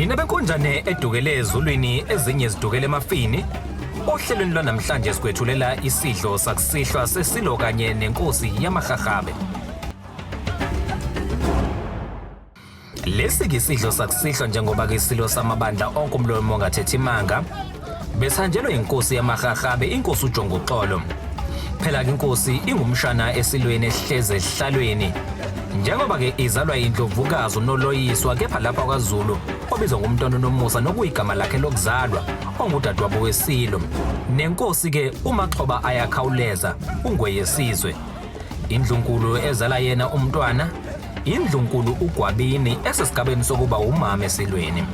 Thina benkonjane edukele ezulwini ezinye ezidukele emafini. Ohlelweni lwanamhlanje sikwethulela isidlo sakusihlwa sesilo kanye nenkosi yamahahabe. Lesi isidlo sakusihlwa njengoba ke isilo samabandla onke umlomo ongathethi imanga. Besanjelwe inkosi yamahahabe, inkosi uJongoxolo. Phela ke inkosi ingumshana esilweni esihleze esihlalweni. Njengoba ke izalwa indlovukazi uNoloyiswa kepha lapha kwaZulu obizwa ngumntwana uNomusa nokuyigama lakhe lokuzalwa ongudadewabo wesilo. Nenkosi ke uMaxhoba ayakhawuleza ungweyesizwe. Indlunkulu ezala yena umntwana indlunkulu uGwabini esesigabeni sokuba umama esilweni.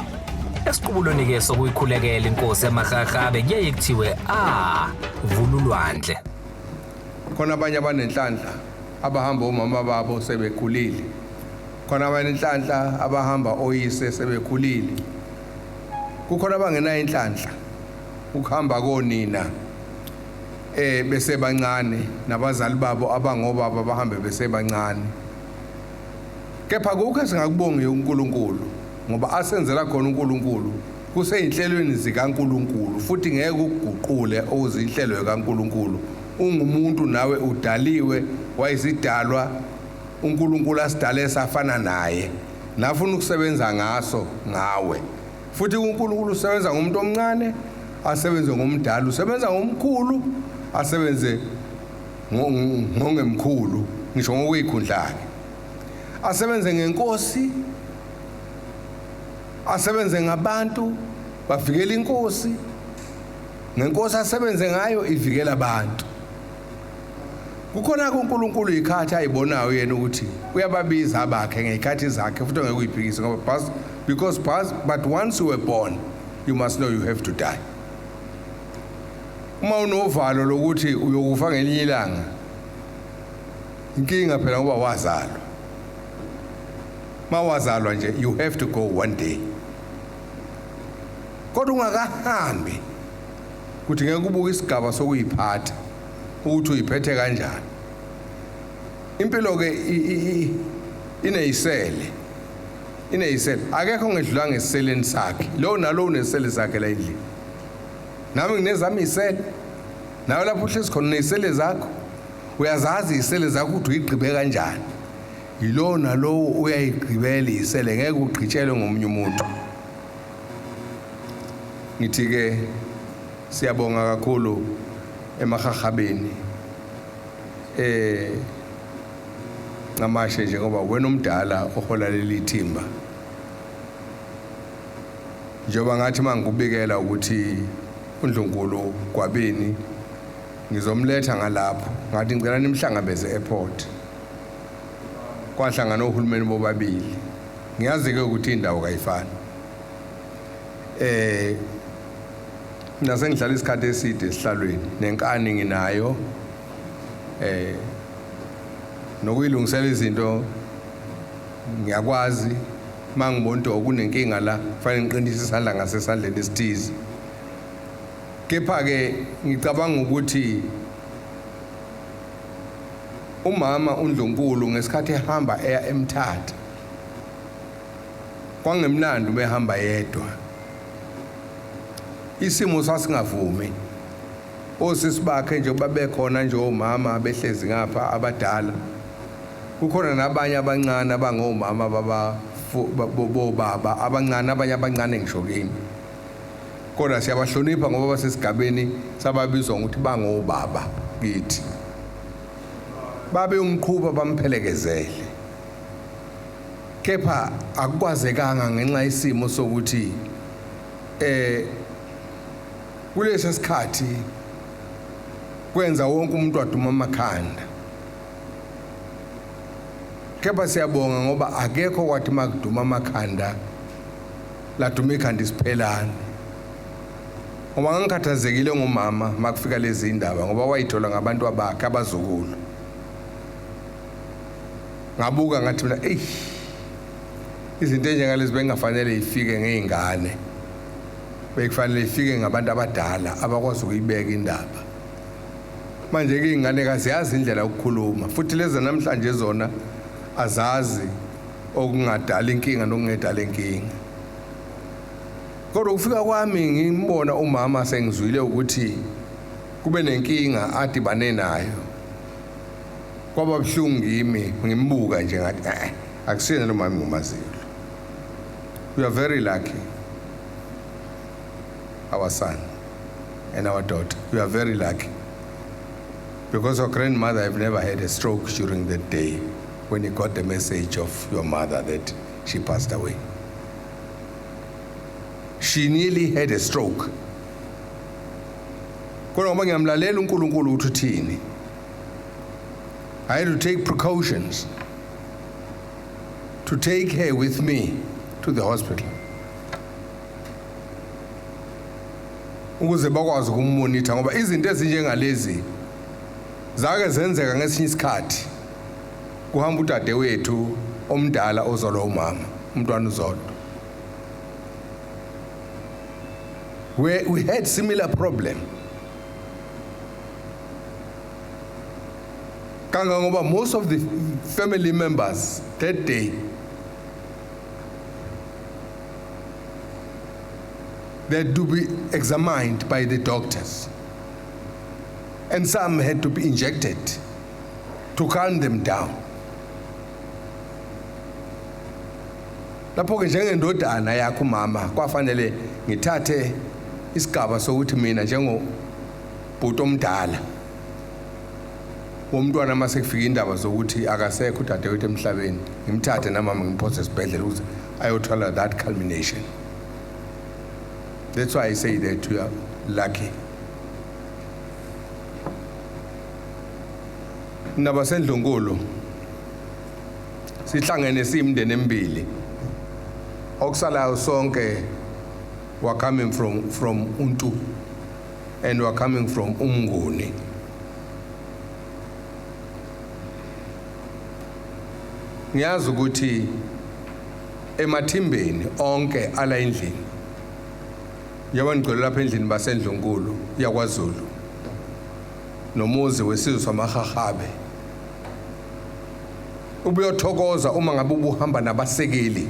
Esiqubulweni ke sokuyikhulekela inkosi yamahahabe kuye kuthiwe vululwandle. Khona abanye abanenhlanhla abahamba omama babo sebekhulile. Khona abanenhlanhla abahamba oyise sebekhulile. Kukhona abangenayo inhlanhla ukuhamba konina bese bancane nabazali babo abangobaba bahambe bese bancane. Kepha kukho singakubonga uNkulunkulu ngoba asenzela khona uNkulunkulu kuseyinhlelweni zikaNkulunkulu futhi ngeke ukuguqule okuzinhlelo kaNkulunkulu. Ungumuntu nawe udaliwe wayisidalwa uNkulunkulu asidale safana naye nafuna ukusebenza ngaso ngawe futhi uNkulunkulu usebenza ngomuntu omncane asebenze ngomdala usebenza ngomkhulu asebenze ngongemkhulu ngisho ngokuyikhundlake asebenze ngenkosi asebenze ngabantu bavikela inkosi ngenkosi asebenze ngayo ivikela abantu. Kukhona uNkulunkulu ikhathi ayibonayo yena ukuthi uyababiza abakhe ngezikhathi zakhe futhi ngeke uyiphikise ngoba but once you were born you must know you have to die. Uma unovalo lokuthi uyokufa ngelinye ilanga inkinga phela ngoba wazalwa. Mawazalwa nje you have to go one day. Kodwa ungakahambi kuthi ngeke ubuke isigaba sokuyiphatha ukuthi uyiphethe kanjani. Impilo ke ineyisele akekho ngedlula ngeseleni sakhe lo nalo unesele sakhe la endlini. Nami nginezami isele nawe lapho uhlezi khona nesele zakho uyazazi isele zakho ukuthi uyigqibe kanjani. Yilo nalo uyayigqibela isele ngeke ugqitshelwe ngomunye umuntu. Ngithi ke siyabonga kakhulu emahahabeni ngamashe njengoba wena umdala ohola leli thimba. Njengoba ngathi mangikubikela ukuthi uNdlunkulu Gwabini ngizomletha ngalapho ngathi ngicela nimhlangabeze e-airport. Kwahlangana ohulumeni bobabili. Ngiyazi ke ukuthi indawo kayifani. Nase ngihlala isikhathi eside esihlalweni nenkani nginayo nokuyilungisela izinto ngiyakwazi mangibona into kunenkinga la kufanele ngiqinise isandla ngasesandleni esithize. Kepha ke ngicabanga ukuthi umama uNdlunkulu ngesikhathi ehamba eya eMthatha kwangemnandi behamba yedwa. Isimo sasingavumi. Osisi bakhe nje babekhona nje omama behlezi ngapha abadala. Kukhona nabanye abancane abangomama bobaba abancane abanye abancane ngishokini. Kodwa siyabahlonipha ngoba basesigabeni sababizwa ukuthi bangobaba kithi. Babe umqhuba bamphelekezele. Kepha akukwazekanga ngenxa yesimo sokuthi kulesi sikhathi kwenza wonke umuntu waduma amakhanda. Kepha siyabonga ngoba akekho kwathi makuduma amakhanda laduma ikhanda isiphelane. Ngoba ngikhathazekile ngomama makufika lezi indaba ngoba wayithola ngabantu abakhe abazukulu. Ngabuka ngathi mina izinto enjengalezi bengafanele ifike ngeingane. Bekufanele ifike ngabantu abadala abakwazi ukuyibeka indaba. Manje ke ingane kaziyazi indlela yokukhuluma futhi lezi namhlanje zona azazi okungadala inkinga nokungedala inkinga. kodwa kufika kwami ngimbona umama sengizwile ukuthi kube nenkinga adibane nayo kwaba buhlungu kimi ngimbuka nje ngathi akusiyena lo mama ngumazilo. We are very lucky, our son and our daughter. We are very lucky because our grandmother have never had a stroke during that day when he got the message of your mother that she passed away. She nearly had a stroke. Kodwa ngoba ngiyamlalela uNkulunkulu uthi uthini, I had to take precautions to take her with me to the hospital ukuze bakwazi ukummonitha ngoba izinto ezinjengalezi zake zenzeka ngesinye isikhathi kuhamba udadewethu omdala ozalwa umama umntwana uzodwa. We had similar problem. Kangangoba most of the family members that day they had to be examined by the doctors, and some had to be injected to calm them down. Lapho ke njengendodana yakho mama kwafanele ngithathe isigaba sokuthi mina njengobhuti omdala womntwana mase kufika indaba zokuthi akasekho udadewethu emhlabeni ngimthathe namama ngimphose esibhedlela ukuze ayothola that culmination. That's why I say that we are lucky. Indaba seNdlunkulu sihlangene simndeni emibili okusalayo sonke were coming from Untu and were coming from Umnguni. Ngiyazi ukuthi emathimbeni onke ala endlini yabangcwele lapha endlini baseNdlunkulu yakwaZulu nomuzi wesizwe samaHahabe ubuyothokoza uma ngabe ubuhamba nabasekeli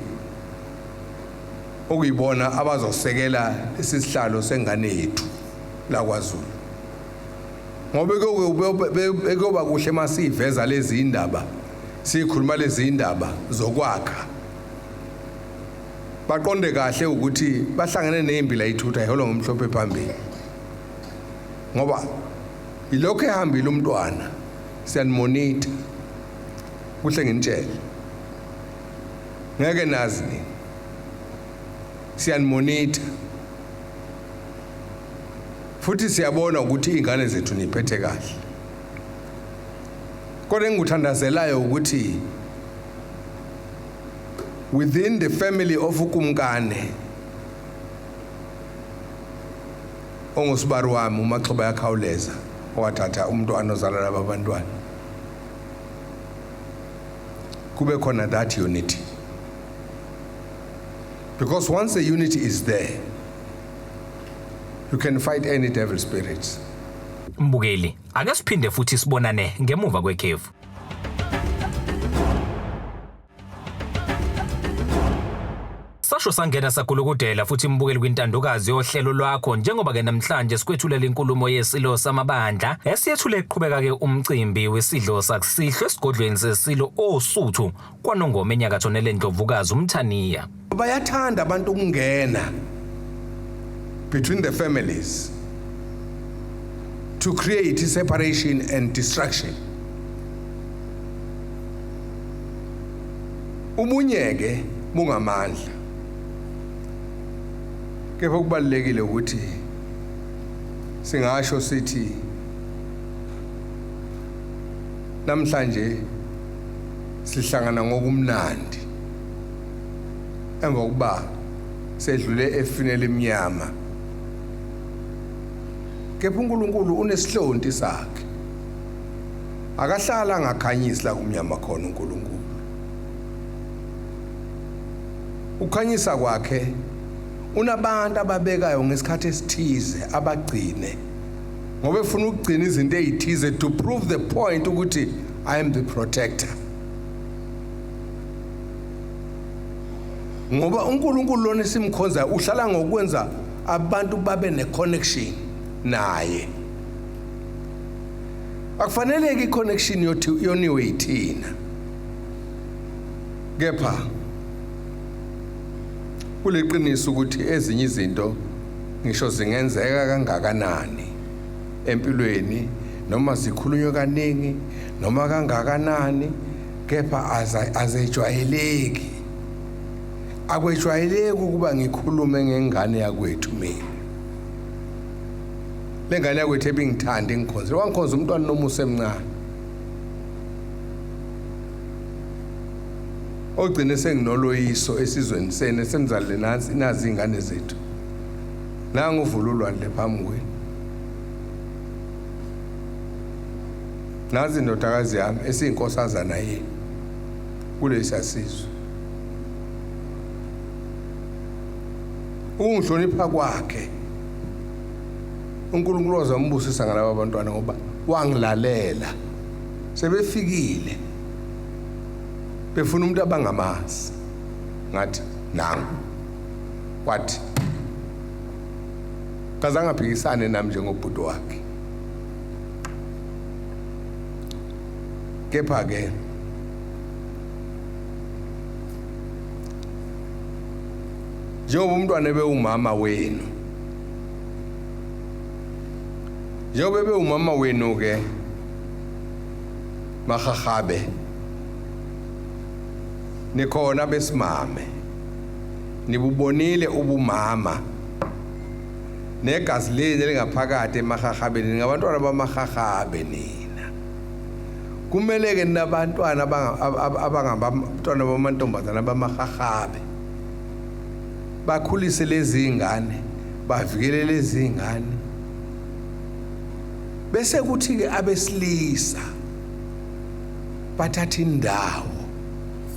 okuyibona abazosekela isihlalo sengane yethu la kwaZulu ngoba kuyoba kuhle masiveza lezi indaba sikhuluma lezi indaba zokwakha baqonde kahle ukuthi bahlangene nezimbi la ithutha iholo ngomhlophe phambili ngoba ilokho ehambile umntwana siyanmonita kuhle nginitshela ngeke nazi siyanmonita futhi siyabona ukuthi izingane zethu niphethe kahle kodwa engikuthandazelayo ukuthi within the family of uKumkane ongusibari wami uMaxhoba yakhawuleza owathatha umntwana ozala laba bantwana kube khona that unity, because once the unity is there you can fight any devil spirits. Mbukeli, ake siphinde futhi sibonane ngemuva kwekhefu. Sasho sangena sakulukudela futhi mbukeli kwintandokazi yohlelo lwakho njengoba ke namhlanje sikwethulela inkulumo yesilo samabandla esiyethule eqhubeka ke umcimbi wesidlo sakusihlwe esigodlweni sesilo osuthu kwaNongoma enyakatho neLendlovukazi uMthaniya. Bayathanda abantu ukungena between the families to create separation and destruction. Ubunyeke bungamandla. Kepha kubalekile ukuthi singasho sithi namhlanje sihlangana ngokumnandi emva kokuba sedlule efinele emnyama. Kepha uNkulunkulu unesihlonti sakhe. Akahlala ngakhanyisi la kumnyama khona uNkulunkulu. Ukhanyisa kwakhe unabantu ababekayo ngesikhathi esithize abagcine ngoba efuna ukugcina izinto ezithize to prove the point ukuthi I am the protector. ngoba uNkulunkulu lona simkhonza uhlala ngokwenza abantu babe ne-connection naye. Akufaneleke i-connection yoniwe yithina, kepha kuleqiniso ukuthi ezinye izinto ngisho zingenzeka kangakanani empilweni noma zikhulunywe kaningi noma kangakanani, kepha azejwayeleki. Akwejwayeleki ukuba ngikhulume ngengane yakwethu mina. Le ngane yakwethu ebingithanda ngikhonza, wangikhonza umntwana noma usemncane. Ogcine senginoloyiso esizweni sene semzalile nazi ingane zethu. Nanga uvululwa le phambi kwenu. Nazi indodakazi yami esiyinkosazana yini kulesi asizwe. Ungihlonipha kwakhe uNkulunkulu wazambusisa ngalabo abantwana ngoba wangilalela. Sebefikile befuna umuntu abangamazi, ngathi nangu wathi kazange aphikisane nami njengobhuti wakhe. Kepha ke njengoba umntwana ebewumama wenu, njengoba ebewumama wenu ke mahahabe nikhona besimame, nibubonile ubumama negazi leni lingaphakathi emahahabeni, ngabantwana bamahahabe nina. Kumele ke nabantwana abangabantwana bamantombazana bamahahabe bakhulise lezi ingane, bavikele lezi ingane. Bese kuthi ke abesilisa bathatha indawo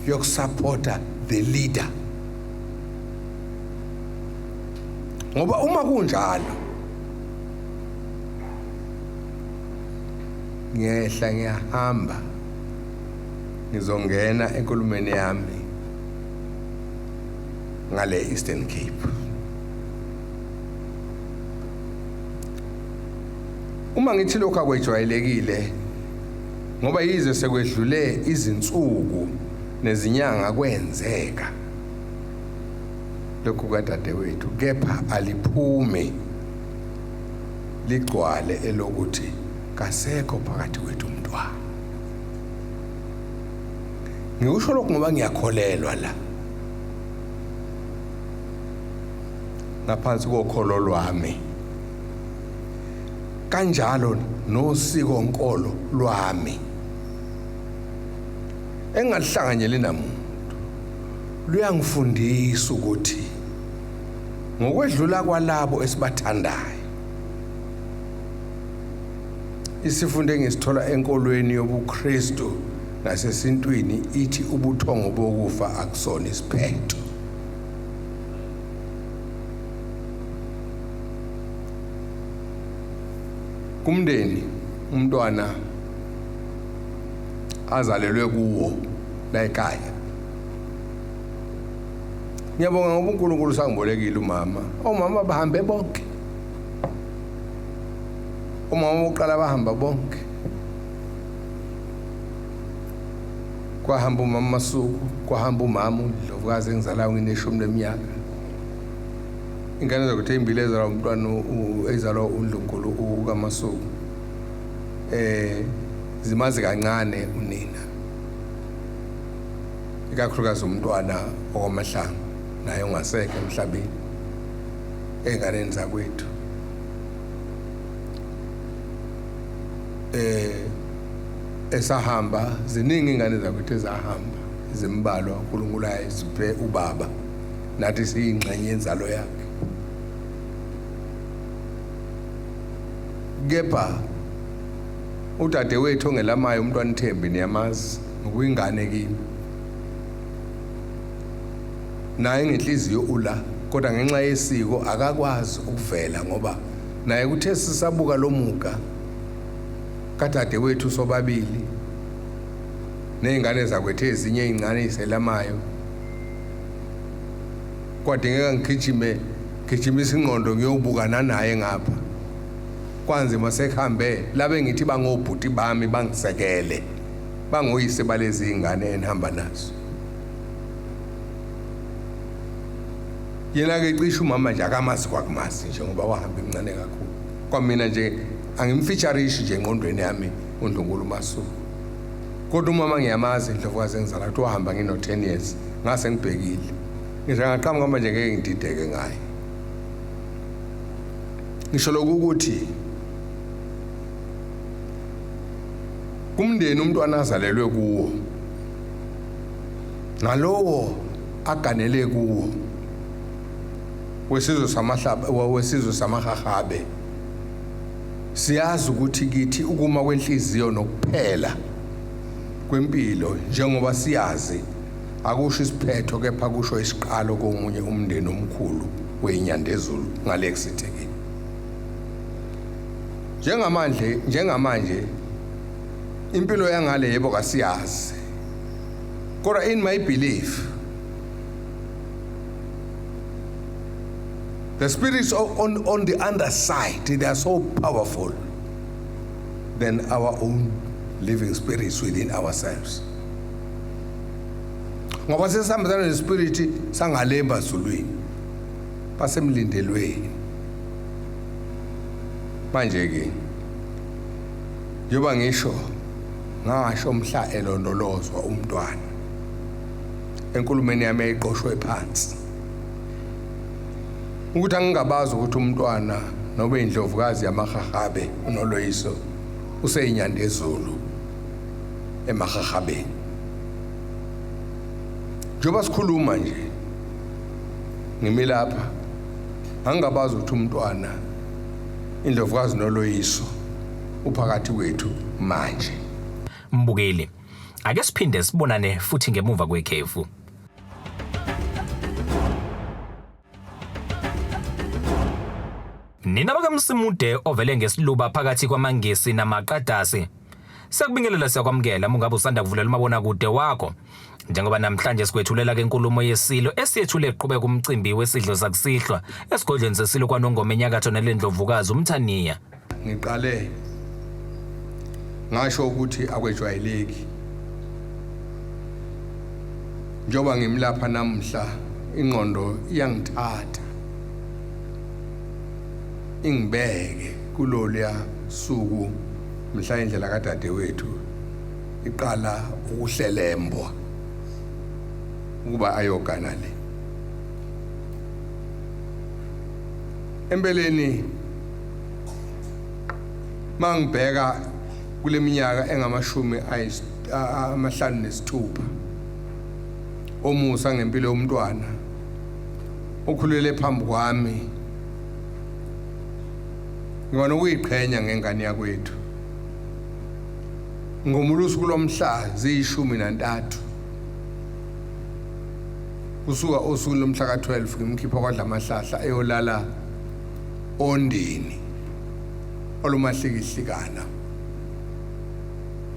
yokusupporta the leader. Ngoba uma kunjalo ngiyehla ngiyahamba ngizongena enkulumeni yami ngale Eastern Cape. Uma ngithi lokho akwejwayelekile ngoba yize sekwedlule izinsuku nezinyanga kwenzeka lokhu kadadewethu, kepha aliphume ligcwale elokuthi kasekho phakathi kwethu umntwana. Ngikusho lokho ngoba ngiyakholelwa la ngaphansi kokholo lwami, kanjalo nosiko nkolo lwami engalihlanganyeli namuntu luyangifundisa ukuthi ngokwedlula kwalabo esibathandayo, isifundo engisithola enkolweni yobuKristu nasesintwini ithi ubuthongo bokufa akusona isiphetho. Kumndeni umntwana azalelwe kuwo la ekhaya, ngiyabonga ngoba uNkulunkulu sangibolekile umama. Omama bahambe bonke, umama oqala bahamba bonke. Kwahamba umama Masuku, kwahamba umama uNdlovukazi engizalayo ngineshumi leminyaka. Ingane zokuthi imbili ezalwa umntwana ezalwa uNdlunkulu ukaMasuku zimazi kancane unina, ikakhulukazi umntwana okwamahlanga naye ungasekho emhlabeni enganeni zakwethu. Esahamba ziningi ingane zakwethu ezahamba zimbalwa, uNkulunkulu ayesiphe ubaba nathi siyingxenye yenzalo yakhe. Kepha udadewethu ongelamayo umntwana Thembi niyamazi ngokuyingane kimi, naye ngenhliziyo ula, kodwa ngenxa yesiko akakwazi ukuvela ngoba naye kuthe sisabuka lomuka kadadewethu sobabili nezingane zakwethu ezinye izingane iselamayo, kwadingeka ngigijimisa ingqondo ngiyobukana naye ngapha kwanzima sekhambe labe ngithi bangobhuti bami bangisekele bangoyise balezi ingane enihamba nazo yena ke cishe umama nje akamazi kwakumazi nje ngoba wahamba incane kakhulu kwamina nje angimfeatureishi nje engqondweni yami uNdlunkulu Masuku kodwa umama ngiyamazi indlovukazi engizala ukuthi wahamba ngino 10 years ngase ngibhekile ngisho ngaqhamuka manje ngeke ngidideke ngaye ngisho lokuthi kumndeni umntwana azalelwe kuwo nalowo aganele kuwo wesizwe samahahabe siyazi ukuthi kithi ukuma kwenhliziyo nokuphela kwempilo njengoba siyazi akusho isiphetho kepha kusho isiqalo komunye umndeni omkhulu weNyandezulu ngale kusithekile njengamanje impilo yangale yebo kasiyazi kodwa in my belief the spirits on the underside, they are so powerful than our own living spirits within ourselves. Ngoba sesihambisana nespirit sangalemba ezulwini basemlindelweni manje ke yoba ngisho ngasho mhla elondolozwa umntwana enkulumeni yami ayiqoshwe phansi ukuthi angingabazi ukuthi umntwana nobe indlovukazi yamahahabe uNoloyiso useyinyandezulu emahahabeni njoba sikhuluma nje ngimi lapha angingabazi ukuthi umntwana indlovukazi uNoloyiso uphakathi kwethu manje. Mbukeli ake siphinde sibonane futhi ngemuva kwekhefu. Nina bakaMsimude ovele ngesiluba phakathi kwamangesi namaqadasi sekubingelela siyakwamukela mungabe usanda kuvulela umabona kude wakho njengoba namhlanje sikwethulela ke inkulumo yesilo esiyethule eqhubeka umcimbi wesidlo sakusihlwa esigodlweni sesilo kwaNongoma enyakatho nelendlovukazi uMthaniya. Ngiqale ngasho ukuthi akwejwayeleki njoba ngimlapha namhla ingqondo iyangithatha ingibeke kuloliya suku mhla indlela kadade wethu iqala ukuhlelembwa ukuba ayogana le empeleni mangibheka kule minyaka engamashumi amahlanu nesithupha omusa ngempilo yomntwana okhulele phambi kwami ngibona ukuyiqhenya ngengane yakwethu ngomulusu kulomhla ziyi13 kusuka osuku lomhla ka12 ngimkhipha kwadla amahlahla eyolala ondini olumahlikihlikana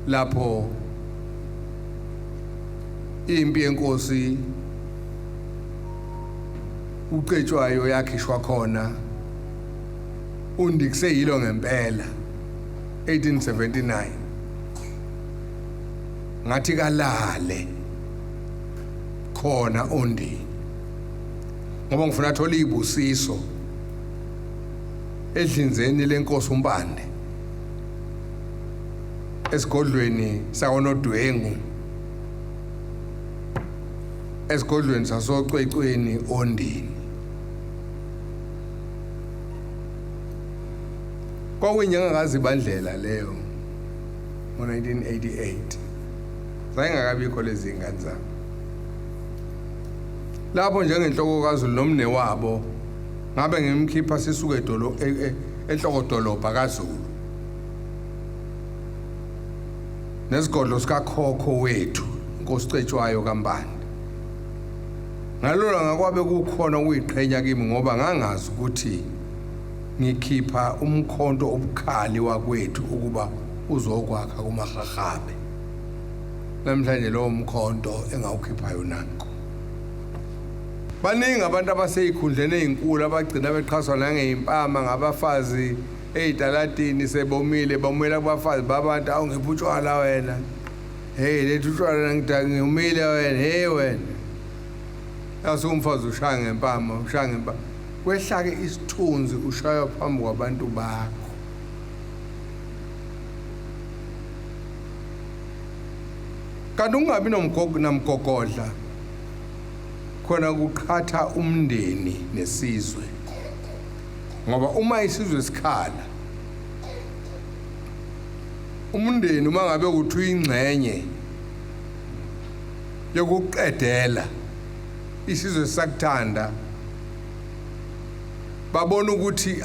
lapho impi yenkosi uqetshwayo yakhishwa khona undikise yilo ngempela 1879 ngathi kalale khona ondini ngoba ngifuna thola ibusiso edlinzeni lenkosi uMpande esigodlweni sakoNodwengu esigodlweni sasocwecweni ondini kwakuyinyanga kaZibandlela leyo ngo1988 zayingakabikho lezi ingane zabo lapho njengenhloko kaZulu nomne wabo ngabe ngimkhipha sisuke enhloko dolobha kaZulu nesigodlo sikakhokho wethu inkosi Cetshwayo kaMpande ngalona ngakwabe kukhona ukuyiqhenya kimi ngoba ngangazi ukuthi ngikhipha umkhonto obukhali wakwethu ukuba uzokwakha kumahahabe namhlanje lo mkhonto engawukhiphayo nanko baningi abantu abaseyikhundlene ezinkulu abagcina beqhaswa nangeyimpama ngabafazi ezitalatini sebomile bomela kubafazi babantu awungephutshwala wena hey lethu utshwala ngidangumile wena hey wena asumfazi ushaya ngempama kwehla ke isithunzi ushaya phambi kwabantu bakho kanti ungabi namgogodla khona kuqhatha umndeni nesizwe ngoba uma isizwe sikhala umndeni uma ngabe uthi uyingcenye yokuqedela isizwe sakuthanda babona ukuthi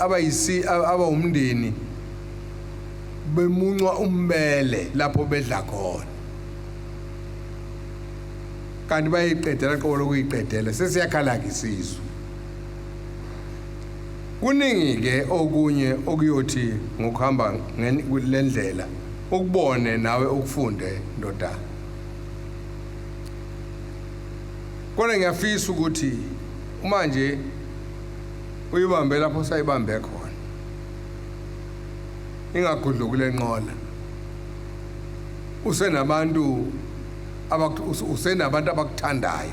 abawumndeni bemuncwa umbele lapho bedla khona kanti bayiqedela qobo lokuyiqedela sesiyakhala isizwe kuningi ke okunye okuyothi ngokuhamba lendlela ukubone nawe ukufunde ndodana kodwa ngiyafisa ukuthi manje uyibambe lapho sayibambe khona ingagudlukule enqola usenabantu abakuthandayo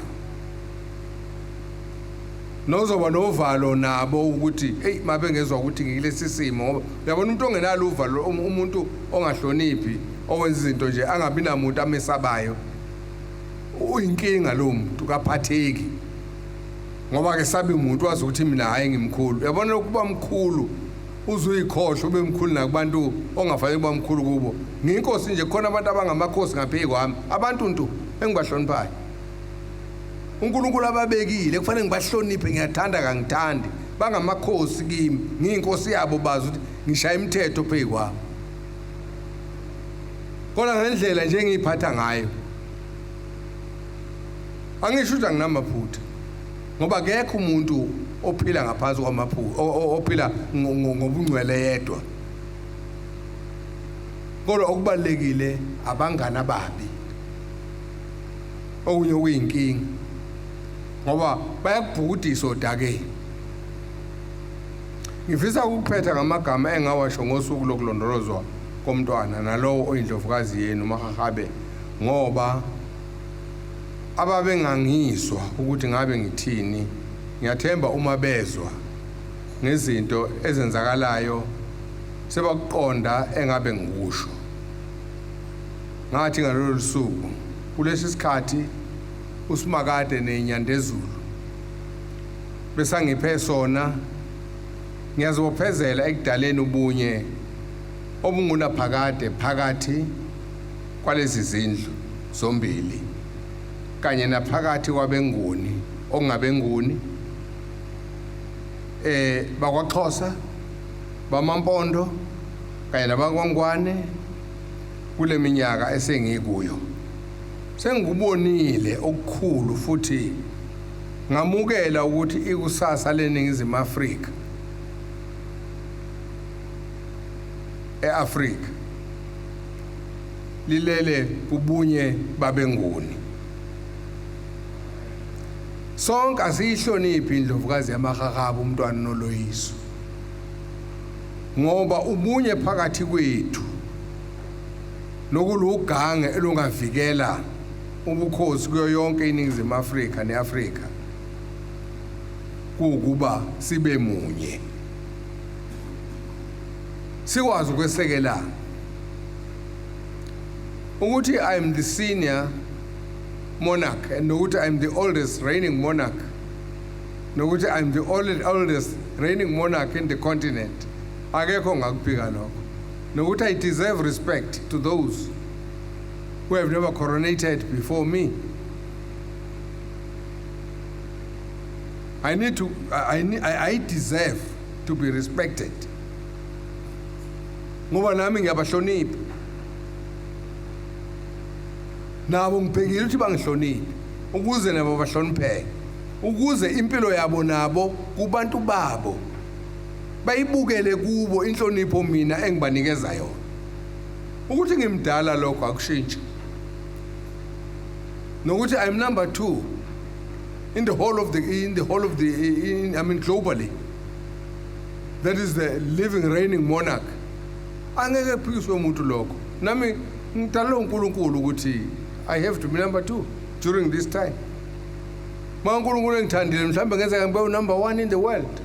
nozoba novalo nabo ukuthi hey mabe ngezwe ukuthi ngilesi simo ngoba uyabona umuntu ongenalo uvalo umuntu ongahloniphi owenza izinto nje angabi namuntu amesabayo uyinkinga lo muntu kaphatheki ngoba ke sabi umuntu wazi ukuthi mina hayi ngimkhulu uyabona ukuba mkhulu uzuyikhohle ube mkhulu nakubantu ongafanele kuba mkhulu kubo ngiyinkosi nje khona abantu abangamakhosi ngaphezulu kwami abantu ntu engibahloniphayo uNkulunkulu ababekile kufanele ngibahloniphe ngiyathanda kangithandi bangamakhosi kimi ngiyinkosi yabo bazi ukuthi ngishaya imithetho phezulu kwabo kodwa ngendlela nje engiyiphatha ngayo angisho ukuthi anginamaphutha ngoba akekho umuntu ophila ngaphansi kwamaphutha ophila ngobungcwele yedwa kodwa okubalekile abangana ababi okunye okuyinkinga ngoba bayakubhukudisa odake ngifisa ukuphetha ngamagama engawasho ngosuku lokulondolozwa komntwana nalowo oyindlovukazi yenu mahahabe ngoba ababengangiswa ukuthi ngabe ngithini ngiyathemba uma bezwa ngezinto ezenzakalayo sebakuqonda engabe ngikusho ngathi ngalolu suku kulesi sikhathi uSimakade neNyandezulu besangiphe sona ngiyazibophezela ekudaleni ubunye obunguna phakathi kwalezi zindlu zombili kanye naphakathi kwabenguni okungabenguni bakwaXhosa bamaMpondo kanye nabakwangwane kule minyaka esengikuyo sengikubonile okukhulu futhi ngamukela ukuthi ikusasa leNingizimu Afrika eAfrika lilele ubunye babenguni sonke asiyihloniphi indlovukazi yamaHahaba umntwana noLoyiso ngoba ubunye phakathi kwethu nokulugange elungavikela ubukhosi kuyo yonke iNingizimu Afrika neAfrika kukuba sibe munye sikwazi ukwesekela ukuthi I am the senior monarch and nokuthi I am the oldest reigning monarch nokuthi I am the oldest reigning monarch in the continent akekho ngakuphika lokho nokuthi I deserve respect to those who have never coronated before me. I deserve to be respected ngoba nami ngiyabahlonipha nabo ngibhekile ukuthi bangihloniphe ukuze nabo bahlonipheke ukuze impilo yabo nabo kubantu babo bayibukele kubo inhlonipho mina engibanikeza yona ukuthi ngimdala lokho akushintshi nokuthi I'm number 2 in the whole of the I mean globally, that is the living reigning monarch, angeke kuphikiswe umuntu lokho. Nami ngidalwe uNkulunkulu ukuthi I have to be number 2 during this time. uNkulunkulu engithandile mhlambe ngenzeka ngibe number 1 in the world.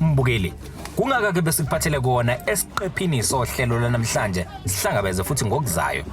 Mbukeli, kungaka-ke besikuphathele kona esiqephini sohlelo lanamhlanje sihlangabeze futhi ngokuzayo.